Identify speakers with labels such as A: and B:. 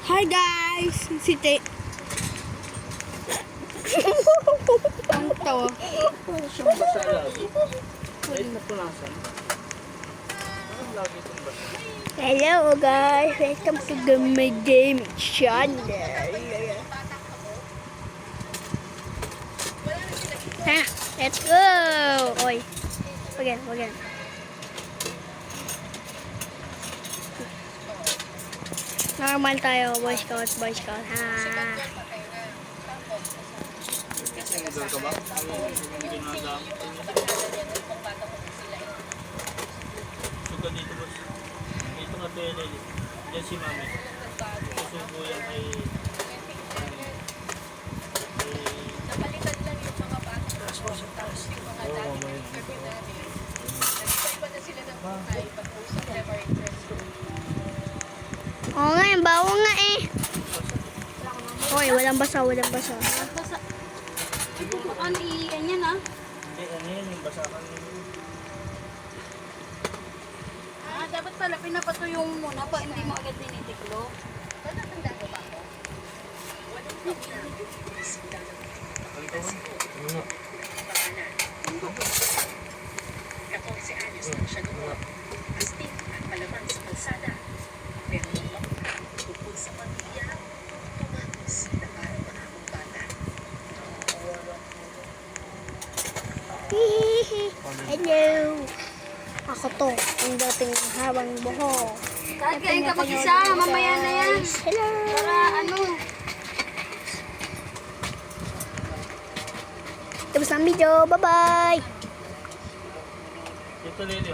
A: Hi guys! Si Te... Ang tawa.
B: Siyang basa lagi. Kahit napunasan. Ang lagi itong basa.
A: Hello guys! Welcome to my game channel. Ha! Let's go! Oy! Wag yan. Normal tayo, Boy Scout. Ha!
B: Single ka ba? Yung ginagamit. Suka dito boss. Dito nga pwede. Yan si mami. Susubo yan ay...
C: Napalitan lang yung mga bata. Tapos yung mga dati kami namin. Nagkaiba na sila ng buhay. Pag-usap never interest ko.
A: Oo nga, yung bawo nga eh. Oy, walang basa.
C: Basta, ay kung ano iyan yan ah.
B: Hindi, ano yan yung basakan nyo.
C: Dapat pala pinapatuyo mo muna pa hindi mo agad tinitiklo. Tatanda ko ba ako?
B: Ang tawag? Ano nga?
D: 14 años lang siya noon. Astig at palaman sa kalsada. Pero nung tungkol sa pamilya, tumatos na parang mahabang bata.
A: Hello! Ako to, ang dating habang buho.
C: Kahit kain ka mag-isa, mamaya na yan.
A: Hello!
C: Para ano,
A: Tapos ang video. Bye-bye!
B: Ito Lelio.